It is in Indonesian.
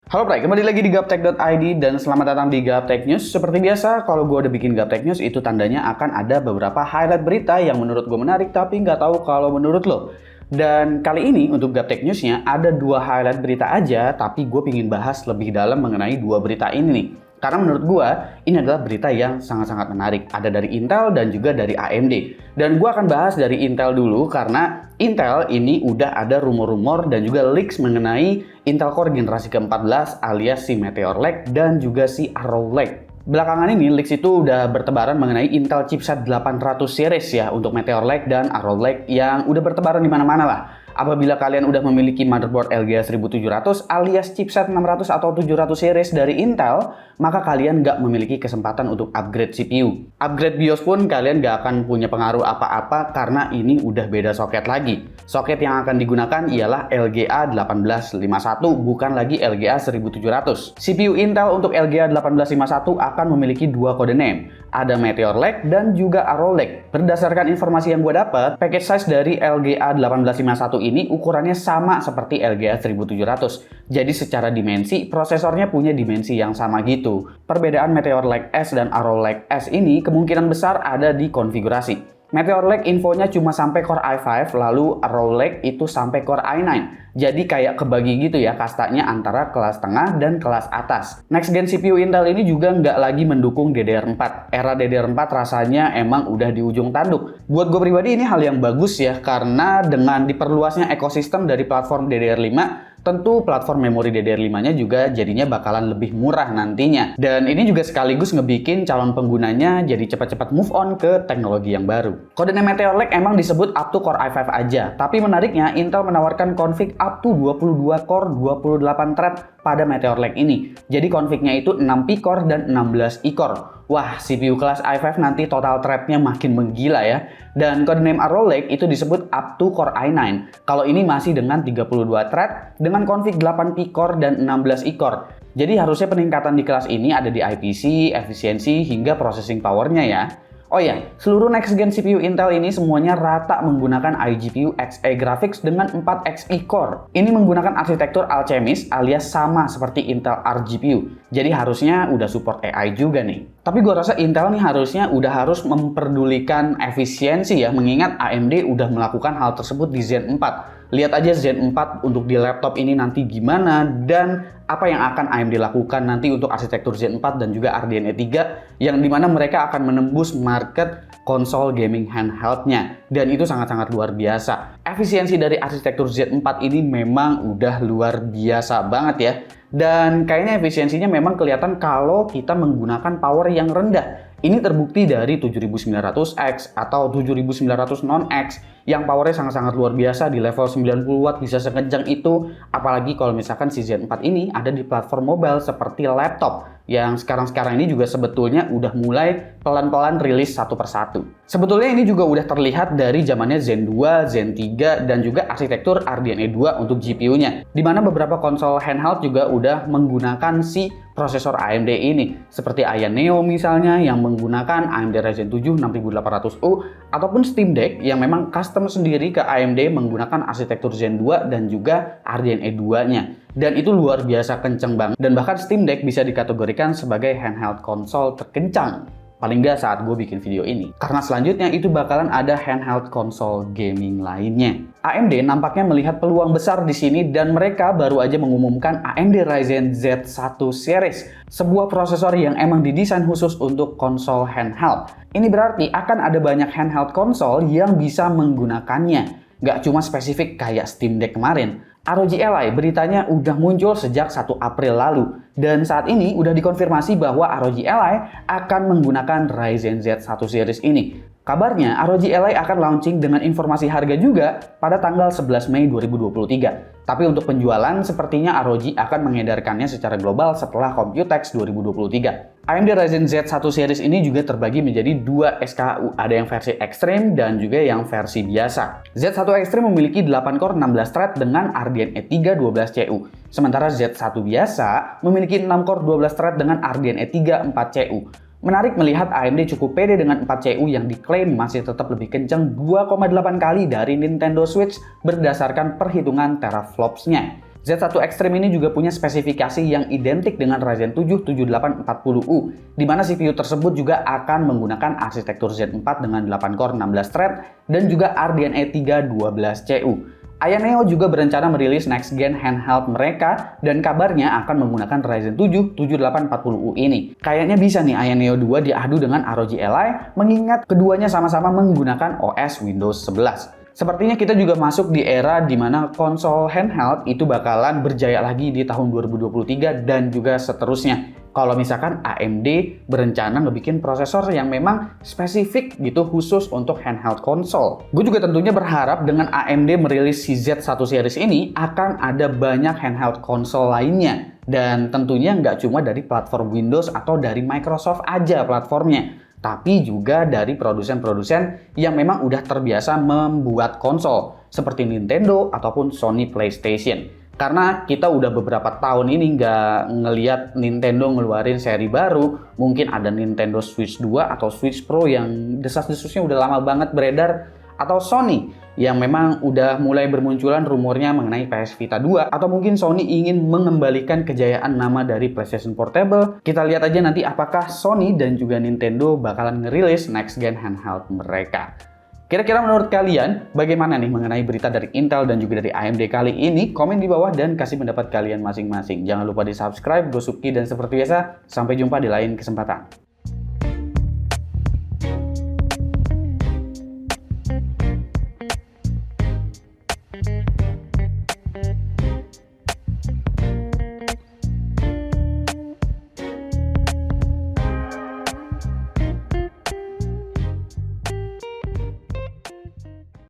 Halo Pray, kembali lagi di Gaptek.id dan selamat datang di Gaptek News. Seperti biasa, kalau gue udah bikin Gaptek News, itu tandanya akan ada beberapa highlight berita yang menurut gue menarik, tapi nggak tahu kalau menurut lo. Dan kali ini untuk Gaptek News-nya ada dua highlight berita aja, tapi gue pingin bahas lebih dalam mengenai dua berita ini nih. Karena menurut gue, ini adalah berita yang sangat-sangat menarik. Ada dari Intel dan juga dari AMD. Dan gue akan bahas dari Intel dulu karena Intel ini udah ada rumor-rumor dan juga leaks mengenai Intel Core generasi ke-14 alias si Meteor Lake dan juga si Arrow Lake. Belakangan ini leaks itu udah bertebaran mengenai Intel chipset 800 series ya untuk Meteor Lake dan Arrow Lake yang udah bertebaran di mana-mana lah. Apabila kalian udah memiliki motherboard LGA 1700 alias chipset 600 atau 700 series dari Intel, maka kalian nggak memiliki kesempatan untuk upgrade CPU. Upgrade BIOS pun kalian nggak akan punya pengaruh apa-apa karena ini udah beda soket lagi. Soket yang akan digunakan ialah LGA 1851, bukan lagi LGA 1700. CPU Intel untuk LGA 1851 akan memiliki dua kode name. Ada Meteor Lake dan juga Arrow Lake. Berdasarkan informasi yang gue dapat, package size dari LGA 1851 ini ukurannya sama seperti LGA 1700. Jadi secara dimensi, prosesornya punya dimensi yang sama gitu. Perbedaan Meteor Lake S dan Arrow Lake S ini kemungkinan besar ada di konfigurasi. Meteor Lake infonya cuma sampai Core i5, lalu Arrow Lake itu sampai Core i9. Jadi kayak kebagi gitu ya kastanya antara kelas tengah dan kelas atas. Next gen CPU Intel ini juga nggak lagi mendukung DDR4. Era DDR4 rasanya emang udah di ujung tanduk. Buat gue pribadi ini hal yang bagus ya, karena dengan diperluasnya ekosistem dari platform DDR5, tentu platform memori DDR5-nya juga jadinya bakalan lebih murah nantinya. Dan ini juga sekaligus ngebikin calon penggunanya jadi cepat-cepat move on ke teknologi yang baru. Kodenya Meteor Lake emang disebut up to Core i5 aja, tapi menariknya Intel menawarkan config up to 22 core 28 thread pada Meteor Lake ini. Jadi config-nya itu 6 P-core dan 16 E-core. Wah, CPU kelas i5 nanti total thread-nya makin menggila ya. Dan codename Arrow Lake itu disebut up to Core i9. Kalau ini masih dengan 32 thread dengan config 8 P-core dan 16 E-core. Jadi harusnya peningkatan di kelas ini ada di IPC, efisiensi, hingga processing power-nya ya. Oh ya, seluruh next gen CPU Intel ini semuanya rata menggunakan iGPU Xe Graphics dengan 4 Xe Core. Ini menggunakan arsitektur Alchemist alias sama seperti Intel RGPU. Jadi harusnya udah support AI juga nih. Tapi gue rasa Intel nih harusnya udah harus memperdulikan efisiensi ya, mengingat AMD udah melakukan hal tersebut di Zen 4. Lihat aja Zen 4 untuk di laptop ini nanti gimana dan apa yang akan AMD lakukan nanti untuk arsitektur Zen 4 dan juga RDNA 3 yang dimana mereka akan menembus market konsol gaming handheldnya, dan itu sangat-sangat luar biasa. Efisiensi dari arsitektur Zen 4 ini memang udah luar biasa banget ya, dan kayaknya efisiensinya memang kelihatan kalau kita menggunakan power yang rendah. Ini terbukti dari 7900X atau 7900 non-X yang powernya sangat-sangat luar biasa di level 90 watt bisa sekencang itu. Apalagi kalau misalkan si Zen 4 ini ada di platform mobile seperti laptop yang sekarang-sekarang ini juga sebetulnya udah mulai pelan-pelan rilis satu persatu. Sebetulnya ini juga udah terlihat dari zamannya Zen 2, Zen 3, dan juga arsitektur RDNA 2 untuk GPU-nya. Dimana beberapa konsol handheld juga udah menggunakan si prosesor AMD ini. Seperti Aya Neo misalnya yang menggunakan AMD Ryzen 7 6800U, ataupun Steam Deck yang memang custom sendiri ke AMD menggunakan arsitektur Zen 2 dan juga RDNA 2-nya. Dan itu luar biasa kenceng banget. Dan bahkan Steam Deck bisa dikategorikan sebagai handheld konsol terkencang. Paling nggak saat gue bikin video ini. Karena selanjutnya itu bakalan ada handheld konsol gaming lainnya. AMD nampaknya melihat peluang besar di sini dan mereka baru aja mengumumkan AMD Ryzen Z1 Series. Sebuah prosesor yang emang didesain khusus untuk konsol handheld. Ini berarti akan ada banyak handheld konsol yang bisa menggunakannya. Nggak cuma spesifik kayak Steam Deck kemarin. ROG Ally beritanya udah muncul sejak 1 April lalu. Dan saat ini udah dikonfirmasi bahwa ROG Ally akan menggunakan Ryzen Z1 Series ini. Kabarnya ROG Ally akan launching dengan informasi harga juga pada tanggal 11 Mei 2023. Tapi untuk penjualan, sepertinya ROG akan mengedarkannya secara global setelah Computex 2023. AMD Ryzen Z1 Series ini juga terbagi menjadi dua SKU. Ada yang versi Extreme dan juga yang versi biasa. Z1 Extreme memiliki 8 core 16 thread dengan RDNA 3 12CU. Sementara Z1 biasa memiliki 6 core 12 thread dengan RDNA 3 4CU. Menarik melihat AMD cukup pede dengan 4CU yang diklaim masih tetap lebih kencang 2,8 kali dari Nintendo Switch berdasarkan perhitungan teraflops-nya. Z1 Extreme ini juga punya spesifikasi yang identik dengan Ryzen 7 7840U, di mana CPU tersebut juga akan menggunakan arsitektur Z4 dengan 8 core 16 thread dan juga RDNA 3 12CU. Ayaneo juga berencana merilis next gen handheld mereka dan kabarnya akan menggunakan Ryzen 7 7840U ini. Kayaknya bisa nih Ayaneo 2 diadu dengan ROG Ally mengingat keduanya sama-sama menggunakan OS Windows 11. Sepertinya kita juga masuk di era di mana konsol handheld itu bakalan berjaya lagi di tahun 2023 dan juga seterusnya. Kalau misalkan AMD berencana ngebikin prosesor yang memang spesifik gitu khusus untuk handheld konsol. Gue juga tentunya berharap dengan AMD merilis si Z1 series ini akan ada banyak handheld konsol lainnya. Dan tentunya nggak cuma dari platform Windows atau dari Microsoft aja platformnya, tapi juga dari produsen-produsen yang memang udah terbiasa membuat konsol seperti Nintendo ataupun Sony PlayStation. Karena kita udah beberapa tahun ini nggak ngelihat Nintendo ngeluarin seri baru, mungkin ada Nintendo Switch 2 atau Switch Pro yang desas-desusnya udah lama banget beredar, atau Sony yang memang udah mulai bermunculan rumornya mengenai PS Vita 2, atau mungkin Sony ingin mengembalikan kejayaan nama dari PlayStation Portable. Kita lihat aja nanti apakah Sony dan juga Nintendo bakalan ngerilis next gen handheld mereka. Kira-kira menurut kalian bagaimana nih mengenai berita dari Intel dan juga dari AMD kali ini? Komen di bawah dan kasih pendapat kalian masing-masing. Jangan lupa di subscribe, Gosuki, dan seperti biasa, sampai jumpa di lain kesempatan.